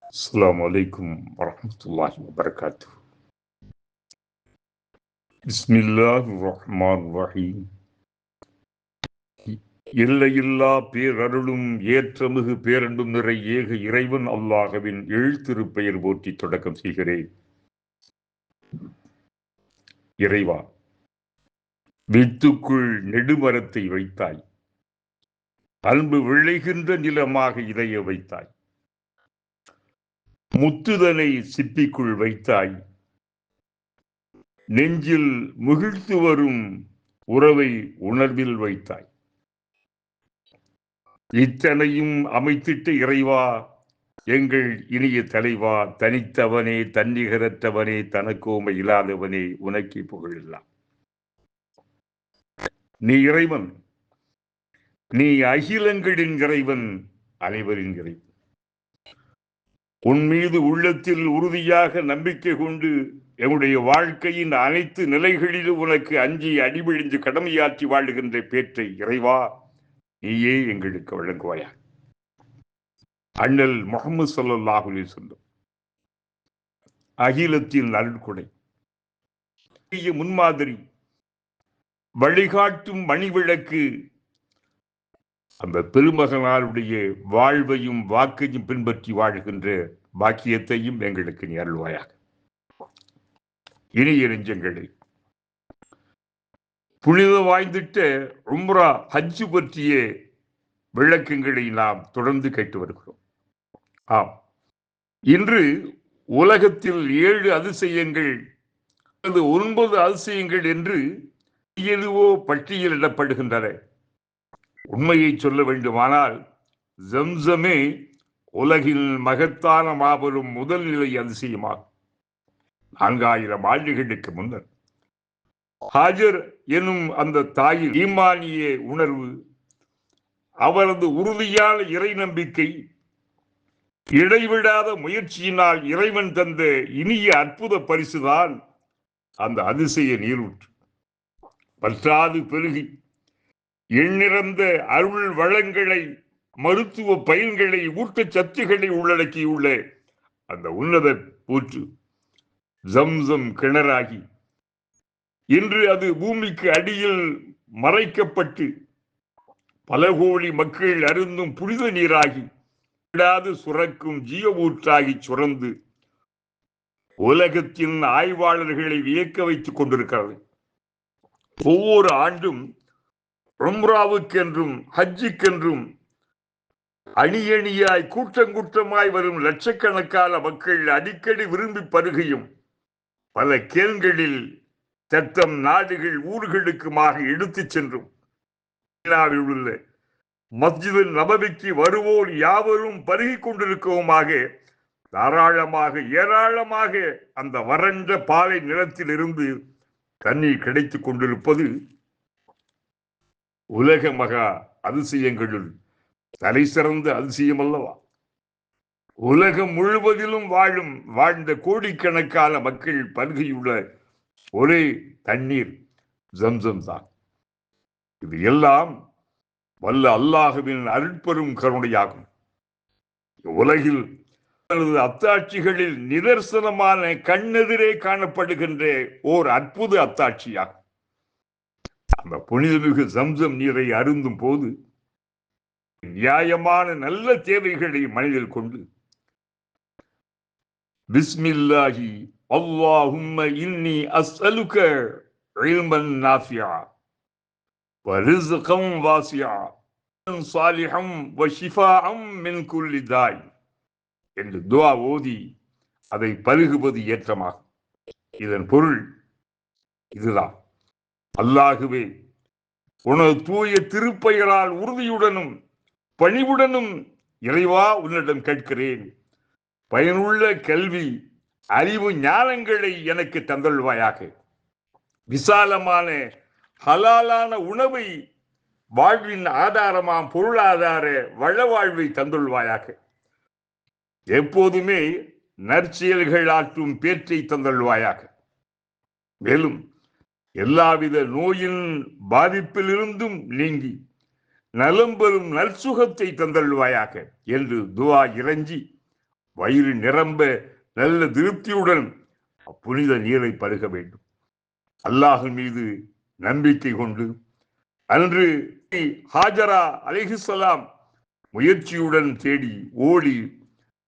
அஸ்ஸலாமு அலைக்கும் வரஹ்மத்துல்லாஹி வபரகாத்துஹு. பிஸ்மில்லாஹிர் ரஹ்மானிர் ரஹீம். எல்லையில்லா பேரருளும் ஏற்றமிகு பேரன்பும் நிறை ஏக இறைவன் அல்லாஹ்வின் எழுத்திருப்பெயர் போற்றி தொடக்கம் செய்கிறேன். இறைவா, வித்துக்குள் நெடுமரத்தை வைத்தாய், அன்பு விளைகின்ற நிலமாக இதைய வைத்தாய். முத்துதனை சிப்பிக்குள் வைத்தாய், நெஞ்சில் முகிழ்த்து வரும் உறவை உணர்வில் வைத்தாய். இத்தனையும் அமைத்திட்ட இறைவா, எங்கள் இனிய தலைவா, தனித்தவனே, தன்னிகரற்றவனே, தனக்கோமை இல்லாதவனே, உனக்கே புகழெல்லாம். நீ இறைவன், நீ அகிலங்களின் இறைவன், அனைவரின் இறைவன். உன் மீது உள்ளத்தில் உறுதியாக நம்பிக்கை கொண்டு எங்களுடைய வாழ்க்கையின் அனைத்து நிலைகளிலும் உனக்கு அஞ்சி அடிபிழிந்து கடமையாற்றி வாழுகின்ற பேற்றை இறைவா நீயே எங்களுக்கு வழங்குவாயா. அண்ணல் முஹம்மது ஸல்லல்லாஹு அலைஹி வஸல்லம் அகிலத்தின் அருள்கொடை, முன்மாதிரி, வழிகாட்டும் மணிவிளக்கு, அந்த பெருமகனாருடைய வாழ்வையும் வாக்கையும் பின்பற்றி வாழ்கின்ற பாக்கியத்தையும் எங்களுக்கு நீ அருள்வாயாக. இனிய நெஞ்சங்களே, புனித வாய்ந்திட்ட உம்ரா ஹஜ்ஜு பற்றிய விளக்கங்களை நாம் தொடர்ந்து கேட்டு வருகிறோம். ஆம், இன்று உலகத்தில் 7 அதிசயங்கள், 9 அதிசயங்கள் என்று எதுவோ பட்டியலிடப்படுகின்றன. உண்மையை சொல்ல வேண்டுமானால் ஜம்சமே உலகின் மகத்தான மாபெரும் முதல் நிலை அதிசயமாகும். 4000 ஆண்டுகளுக்கு முன்னர் ஹாஜர் எனும் அந்த தாயின் ஈமானிய உணர்வு, அவரது உறுதியான இறை நம்பிக்கை, இடைவிடாத முயற்சியினால் இறைவன் தந்த இனிய அற்புத பரிசுதான் அந்த அதிசய நீரூற்று. பற்றாது பெருகி எண்ணிறந்த அருள் வளங்களை, மருத்துவ பயன்களை, ஊட்டச்சத்துக்களை உள்ளடக்கியுள்ள அந்த உன்னத ஊற்று ஜம்சம் கிணறாகி இன்று அது பூமிக்கு அடியில் மறைக்கப்பட்டு பல கோடி மக்கள் அருந்தும் புனித நீராகி விடாது சுரக்கும் ஜீவ ஊற்றாகி சுரந்து உலகத்தின் ஆய்வாளர்களை வியக்க வைத்துக் கொண்டிருக்கிறது. ஒவ்வொரு ஆண்டும் உம்ராவுக்கென்றும் ஹஜ்ஜுக்கென்றும் அணியணியாய் கூட்டமாய் வரும் லட்சக்கணக்கான மக்கள் அடிக்கடி விரும்பி பருகையும் பல கேள்களில் தத்தம் நாடுகள் ஊர்களுக்குமாக எடுத்துச் சென்றும் உள்ள மஸ்ஜிது நபவிக்கு வருவோர் யாவரும் பருகிக் கொண்டிருக்கவுமாக தாராளமாக ஏராளமாக அந்த வறண்ட பாலை நிலத்தில் இருந்து தண்ணீர் கிடைத்துக் கொண்டிருப்பது உலக மகா அதிசயங்களுள் தலை சிறந்த அதிசயம் அல்லவா. உலகம் முழுவதிலும் வாழ்ந்த கோடிக்கணக்கான மக்கள் பருகியுள்ள ஒரே தண்ணீர் ஜம்சம் தான். இது எல்லாம் வல்ல அல்லாஹ்வின் அருட்பெரும் கருணையாகும். உலகில் அத்தாட்சிகளில் நிதர்சனமான கண்ணெதிரே காணப்படுகின்ற ஓர் அற்புத அத்தாட்சியாகும். அந்த புனிதமிகு ஜம்சம் நீரை அருந்தும் போது நியாயமான நல்ல தேவைகளை மனதில் கொண்டு பிஸ்மில்லாஹி அல்லாஹும்ம இன்னி அஸ்அலுக இல்மன் நாஃபிஆ வ ரிஸ்கன் வாசிஆ சாலிஹன் வ ஷிஃபாஅன் மின் குல்லி தாய் என்று துஆ ஓதி அதை பருகுவது ஏற்றமாகும். இதன் பொருள் இதுதான்: அல்லாஹுவே, உனது தூய திருப்பெயரால் உறுதியுடனும் பணிவுடனும் இறைவா உன்னிடம் கேட்கிறேன். பயனுள்ள கல்வி, அறிவு, ஞானங்களை எனக்கு தந்தல்வாயாக. விசாலமான ஹலாலான உணவை, வாழ்வின் ஆதாரமாம் பொருளாதார வளவாழ்வை தந்துள்வாயாக. எப்போதுமே நற்செயல்கள் ஆற்றும் பேற்றை தந்தல்வாயாக. மேலும் எல்லாவித நோயின் பாதிப்பிலிருந்தும் நீங்கி நலம் பெறும் நற்சுகத்தை தந்தல்வாயாக என்று துஆ இறைஞ்சி வயிறு நிரம்ப நல்ல திருப்தியுடன் புனித நீரை பருக வேண்டும். அல்லாஹ் மீது நம்பிக்கை கொண்டு அன்று ஹாஜரா அலைஹிஸ்ஸலாம் முயற்சியுடன் தேடி ஓடி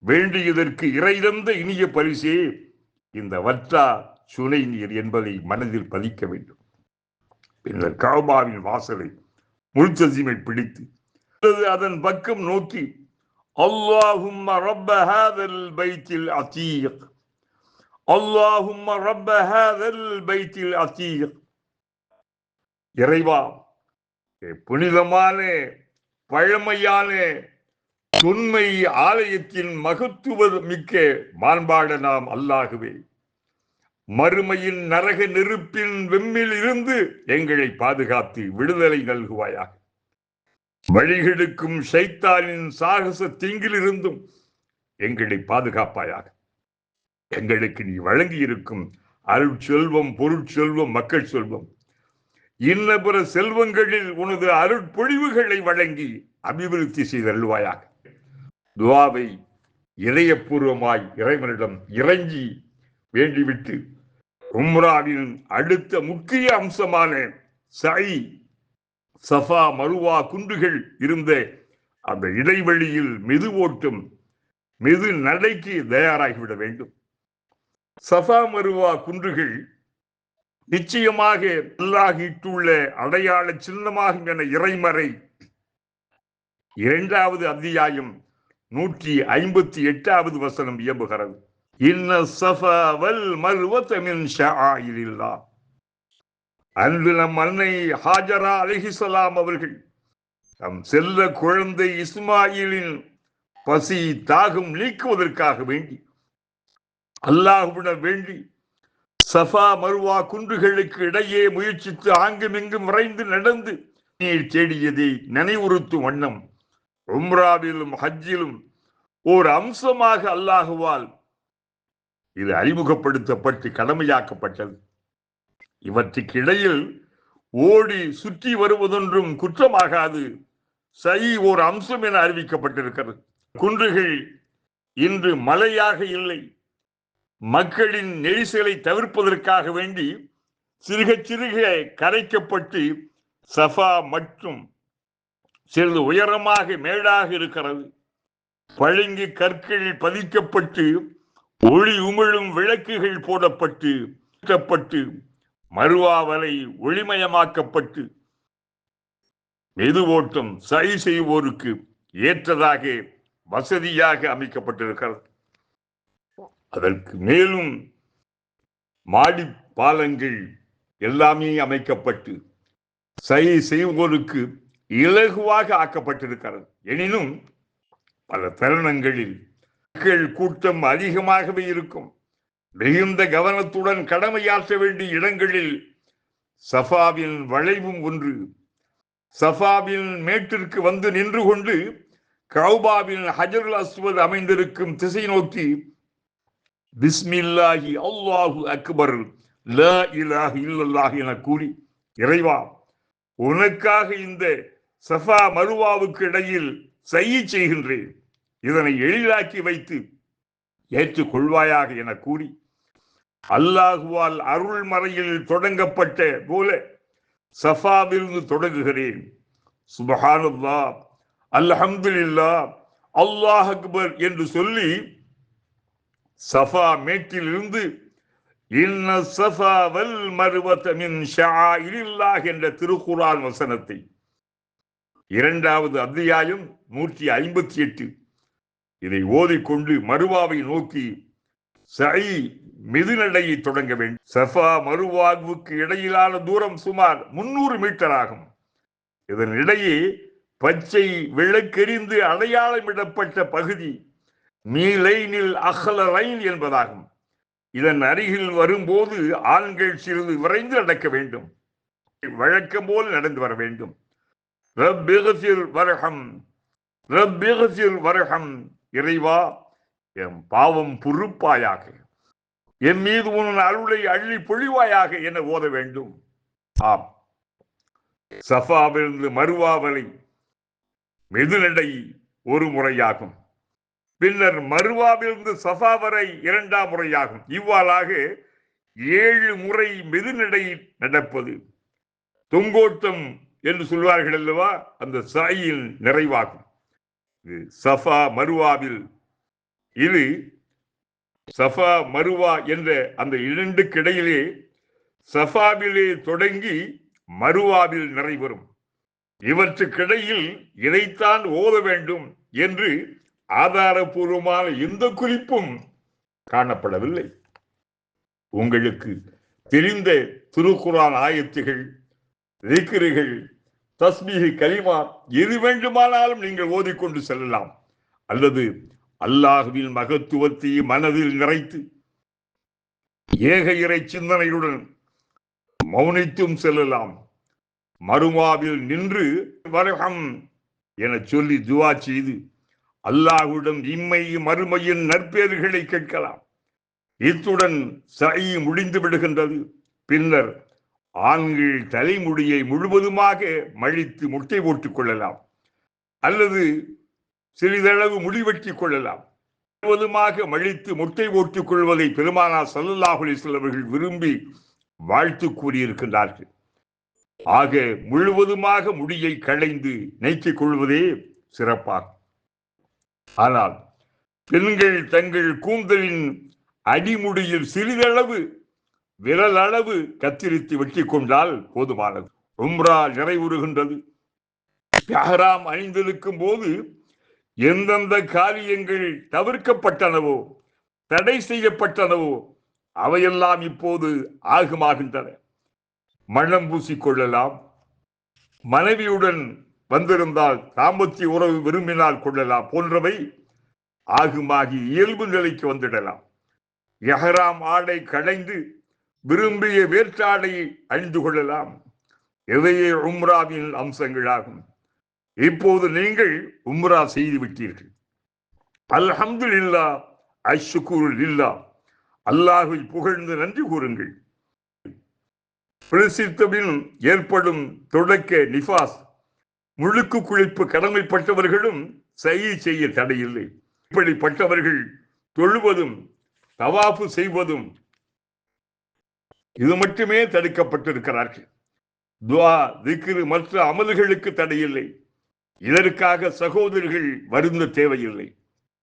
வேண்டியதற்கு இறைதந்த இனிய பரிசே இந்த வற்றா சுனை நீர் என்பதை மனதில் பதிக்க வேண்டும். பின்னர் கஅபாவின் வாசலை முல்தஸிமை பிடித்து அதன் பக்கம் நோக்கி அல்லாஹும்ம ரப்ப ஹாதல் பைத்தில் அதீக், அல்லாஹும்ம ரப்ப ஹாதல் பைத்தில் அதீக், இறைவா புனிதமான பழமையான தொன்மை ஆலயத்தின் மகத்துவ மிக்க மாண்பாட நாம் அல்லாகவே மறுமையின் நரக நெருப்பின் வெம்மில் இருந்து எங்களை பாதுகாத்து விடுதலை நல்குவாயாக. வழிகெடுக்கும் ஷைத்தானின் சாகச தீங்கிலிருந்தும் எங்களை பாதுகாப்பாயாக. எங்களுக்கு நீ வழங்கி இருக்கும் அருட்செல்வம், பொருட்செல்வம், மக்கள் செல்வம், இன்னபிற செல்வங்களில் உனது அருட்பொழிவுகளை வழங்கி அபிவிருத்தி செய்தருள்வாயாக. துஆவை இதயபூர்வமாய் இறைவனிடம் இறங்கி வேண்டிவிட்டு உம்ராவின் அடுத்த முக்கிய அம்சமான சஇ, சஃபா மருவா குன்றுகள் இருந்த அந்த இடைவெளியில் மெது ஓட்டம், மெது நடைக்கு தயாராகிவிட வேண்டும். சஃபா மருவா குன்றுகள் நிச்சயமாக அல்லாஹ் இட்டுள்ள அடையாள சின்னமாகும் என இறைமறை 2வது அத்தியாயம் 158வது வசனம் இயம்புகிறது. இன்ன ஸஃபா வல் மர்வத மின் ஷஆயிரில்லாஹ். அன்று நம் அன்னை ஹாஜரா அலைஹிஸ்ஸலாம் அவர்கள் தம் செல்ல குழந்தை இஸ்மாயிலின் பசி தாகம் நீக்குவதற்காக வேண்டி அல்லாஹ்விடம் வேண்டி சஃபா மருவா குன்றுகளுக்கு இடையே முயற்சித்து ஆங்குமிங்கும் விரைந்து நடந்து நீர் தேடியதை நினைவுறுத்தும் வண்ணம் உம்ராவிலும் ஹஜ்ஜிலும் ஓர் அம்சமாக அல்லாஹுவால் இது அறிமுகப்படுத்தப்பட்டு கடமையாக்கப்பட்டது. இவற்றுக்கு இடையில் ஓடி சுற்றி வருவதொன்றும் குற்றமாகாது. சஇ ஓர் அம்சம் என அறிவிக்கப்பட்டிருக்கிறது. குன்றுகள் இன்று மலையாக இல்லை. மக்களின் நெரிசலை தவிர்ப்பதற்காக வேண்டி சிறுக சிறுக கரைக்கப்பட்டு சஃபா மற்றும் சிறிது உயரமாக மேடாக இருக்கிறது. பளிங்கு கற்கள் பதிக்கப்பட்டு ஒளி உமிழும் விளக்குகள் போடப்பட்டு மருவா வலை ஒளிமயமாக்கப்பட்டு மெது ஓட்டம் சஇ செய்வோருக்கு ஏற்றதாக வசதியாக அமைக்கப்பட்டிருக்கிறது. அதற்கு மேலும் மாடி பாலங்கள் எல்லாமே அமைக்கப்பட்டு சஇ செய்வோருக்கு இலகுவாக ஆக்கப்பட்டிருக்கிறது. எனினும் பல தருணங்களில் மக்கள் கூட்டம் அதிகமாகவே இருக்கும். மிகுந்த கவனத்துடன் கடமையாற்ற வேண்டிய இடங்களில் சஃபாவின் வளைவும் ஒன்று. சஃபாவின் மேட்டிற்கு வந்து நின்று கொண்டு கஅபாவின் ஹஜருல் அஸ்வத் அமைந்திருக்கும் திசை நோக்கி பிஸ்மில்லாஹி அல்லாஹு அக்பர் லா இலாஹ இல்லல்லாஹ் என கூறி, இறைவா உனக்காக இந்த சஃபா மருவாவுக்கு இடையில் சஇ செய்கின்றேன், இதனை எளிதாக்கி வைத்து ஏற்றுக்கொள்வாயாக என கூறி அல்லாஹுவால் அருள்மறையில் தொடங்கப்பட்ட போல சஃபாவிலிருந்து தொடங்குகிறேன். சுப்ஹானல்லாஹ், அல்ஹம்துலில்லாஹ், அல்லாஹ் அக்பர் என்று சொல்லி சஃபா மேட்டில் இருந்து இன்ன ஸஃபா வல் மர்வத மின் ஷஆயிரில்லாஹ் என்ற திருக்குர்ஆன் வசனத்தை 2வது அத்தியாயம் 158 இதை ஓதிக்கொண்டு மருவாவை நோக்கி சஇ மெதுநடையை தொடங்க வேண்டும். சஃபா மருவாவுக்கு இடையிலான தூரம் சுமார் 300 மீட்டர் ஆகும். இதனிடையே பச்சை விளக்கெறிந்து அடையாளமிடப்பட்ட பகுதி மீலைனில் அஹ்லரைன் என்பதாகும். இதன் அருகில் வரும்போது ஆண்கள் சிறிது விரைந்து நடக்க வேண்டும். வழக்கம் போல் நடந்து வர வேண்டும். ரப்பிக்ஃபிர் வர்ஹம், ரப்பிக்ஃபிர் வர்ஹம், இறைவா என் பாவம் பொறுப்பாயாக, என் மீது உன் அருளை அள்ளி பொழிவாயாக என ஓத வேண்டும். ஆம், சஃபாவிலிருந்து மருவா வரை மெதுநடை ஒரு முறையாகும். பின்னர் மருவாவிலிருந்து சஃபா வரை 2ஆம் முறையாகும். இவ்வாறாக 7 முறை மெதுநடை நடப்பது தொங்கோட்டம் என்று சொல்வார்கள் அல்லவா, அந்த சாயின் நிறைவாகும். சஃபா மருவாவில் இது சஃபா மருவா என்ற அந்த 2க்கு இடையிலே சஃபாவிலே தொடங்கி மருவாவில் நிறைவரும். இவற்றுக்கிடையில் இதைத்தான் ஓத வேண்டும் என்று ஆதாரபூர்வமான எந்த குறிப்பும் காணப்படவில்லை. உங்களுக்கு தெரிந்த திருக்குர்ஆன் ஆயத்துகள், திக்ருகள், தஸ்பீஹ், கலிமா எது வேண்டுமானாலும் நீங்கள் ஓதிக்கொண்டு செல்லலாம். அல்லது அல்லாஹ்வின் மகத்துவத்தை மனதில் நிறைத்து ஏக இறை சிந்தனையுடன் மௌனித்தும் செல்லலாம். மருவாவில் நின்று வரஹம் என சொல்லி துவா செய்து அல்லாஹ்விடம் இம்மை மறுமையின் நற்பேறுகளை கேட்கலாம். இத்துடன் சை முடிந்து விடுகின்றது. பின்னர் ஆண்கள் தலைமுடியை முழுவதுமாக மழித்து முட்டை போட்டுக் கொள்ளலாம், அல்லது சிறிதளவு முடிவெட்டிக் கொள்ளலாம். முழுவதுமாக மழித்து முட்டை போட்டுக் கொள்வதை பெருமானார் ஸல்லல்லாஹு அலைஹி வஸல்லம் அவர்கள் விரும்பி வாழ்த்து கூறியிருக்கின்றார்கள். ஆக முழுவதுமாக முடியை களைந்து நீக்கிக் கொள்வதே சிறப்பாகும். ஆனால் பெண்கள் தங்கள் கூந்தலின் அடிமுடியில் சிறிதளவு விரல் அளவு கத்திரித்து வெட்டி கொண்டால் போதுமானது. உம்ரா நிறைவுறுகின்றது. இஹ்ராம் அணிந்திருக்கும் போது எந்தெந்த காரியங்கள் தவிர்க்கப்பட்டனவோ, தடை செய்யப்பட்டனவோ அவையெல்லாம் இப்போது ஆகுமாகின்றன. மணம் பூசிக்கொள்ளலாம், மனைவியுடன் வந்திருந்தால் தாம்பத்திய உறவு விரும்பினால் கொள்ளலாம், போன்றவை ஆகுமாகி இயல்பு நிலைக்கு வந்துடலாம். இஹ்ராம் ஆடை களைந்து விரும்பிய வேற்றாடையை அணிந்து கொள்ளலாம். இவையே உம்ராவின் அம்சங்களாகும். இப்போது நீங்கள் உம்ரா செய்து விட்டீர்கள். அல்ஹம்துலில்லாஹ், அஷ்குரு லில்லாஹ், அல்லாஹ்வை புகழ்ந்து நன்றி கூறுங்கள். பிரசித்தபின் ஏற்படும் தொடக்க நிஃபாஸ் முழுக்கு குளிப்பு கடமைப்பட்டவர்களும் செய்ய தடையில்லை. இப்படிப்பட்டவர்கள் தொழுவதும் தவாஃபு செய்வதும் இது மட்டுமே தடுக்கப்பட்டிருக்கிறார்கள். துஆ, திக்ரு மற்ற அமல்களுக்கு தடையில்லை. இதற்காக சகோதரர்கள் வருந்த தேவையில்லை.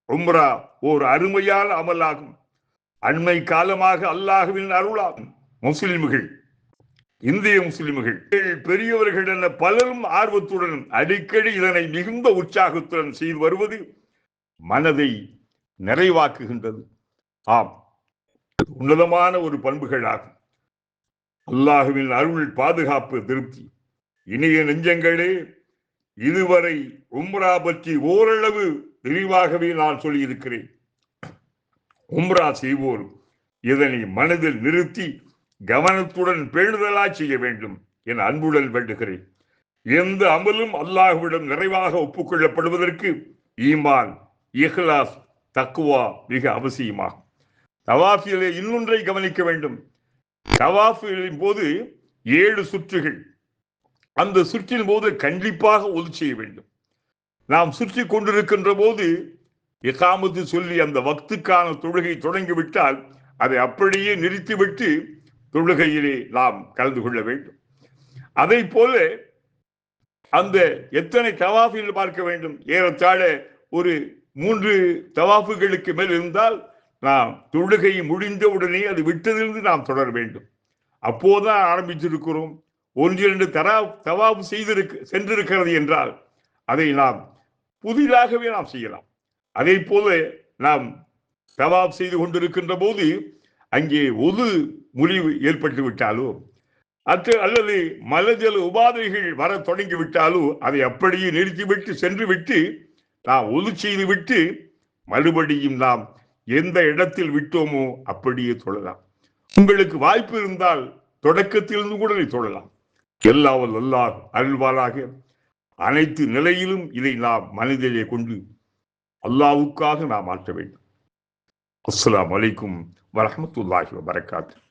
உம்ரா ஓர் அருமையான அமலாகும். அண்மை காலமாக அல்லாஹ்வின் அருளாகும். முஸ்லிம்கள், இந்திய முஸ்லிம்கள், பெரியவர்கள் என பலரும் ஆர்வத்துடன் அடிக்கடி இதனை மிகுந்த உற்சாகத்துடன் செய்து வருவது மனதை நிறைவாக்குகின்றது. ஆம், உன்னதமான ஒரு பண்புகளாகும். அல்லாஹ்வின் அருள், பாதுகாப்பு, திருப்தி. இனிய நெஞ்சங்களே, இதுவரை உம்ரா பற்றி ஓரளவு விரிவாகவே நான் சொல்லியிருக்கிறேன். உம்ரா செய்வோர் இதனை மனதில் நிறுத்தி கவனத்துடன் பேணுதலாய் செய்ய வேண்டும் என அன்புடன் வேண்டுகிறேன். எந்த அமலும் அல்லாஹ்விடம் நிறைவாக ஒப்புக்கொள்ளப்படுவதற்கு ஈமான், இஹ்லாஸ், தக்வா மிக அவசியமாகும். தவாஃபிலே இன்னொன்றை கவனிக்க வேண்டும். தவாஃபின் போது 7 சுற்றுகள். அந்த சுற்றின் போது கண்டிப்பாக ஒது செய்ய வேண்டும். நாம் சுற்றி கொண்டிருக்கின்ற போது இகாமத்து சொல்லி அந்த வக்துக்கான தொழுகை தொடங்கிவிட்டால் அதை அப்படியே நிறுத்திவிட்டு தொழுகையிலே நாம் கலந்து கொள்ள வேண்டும். அதை போல அந்த எத்தனை தவாஃபில் பார்க்க வேண்டும், ஏறத்தாழ ஒரு 3 தவாஃபுகளுக்கு மேல் இருந்தால் நாம் தொழுகை முடிந்த உடனே அது விட்டதிலிருந்து நாம் தொடர வேண்டும். அப்போதான் ஆரம்பித்திருக்கிறோம். 1-2 தவாஃப் சென்றிருக்கிறது என்றால் அதை நாம் புதிதாகவே நாம் செய்யலாம். அதே போல நாம் தவாஃப் செய்து கொண்டிருக்கின்ற போது அங்கே ஒது முறிவு ஏற்பட்டு விட்டாலோ அல்லது மலஜல உபாதைகள் வர தொடங்கி விட்டாலோ அதை அப்படியே நிறுத்திவிட்டு சென்று விட்டு நாம் ஒது செய்து விட்டு மறுபடியும் நாம் எந்த இடத்தில் விட்டோமோ அப்படியே தொழலாம். உங்களுக்கு வாய்ப்பு இருந்தால் தொடக்கத்திலிருந்து கூட தொழலாம். அல்லாஹ் அருள்வாராக. அனைத்து நிலையிலும் இதை நாம் மனதிலே கொண்டு அல்லாஹ்வுக்காக நாம் ஆற்ற வேண்டும். அஸ்ஸலாமு அலைக்கும் வரஹ்மத்துல்லாஹி வபரகாத்துஹு.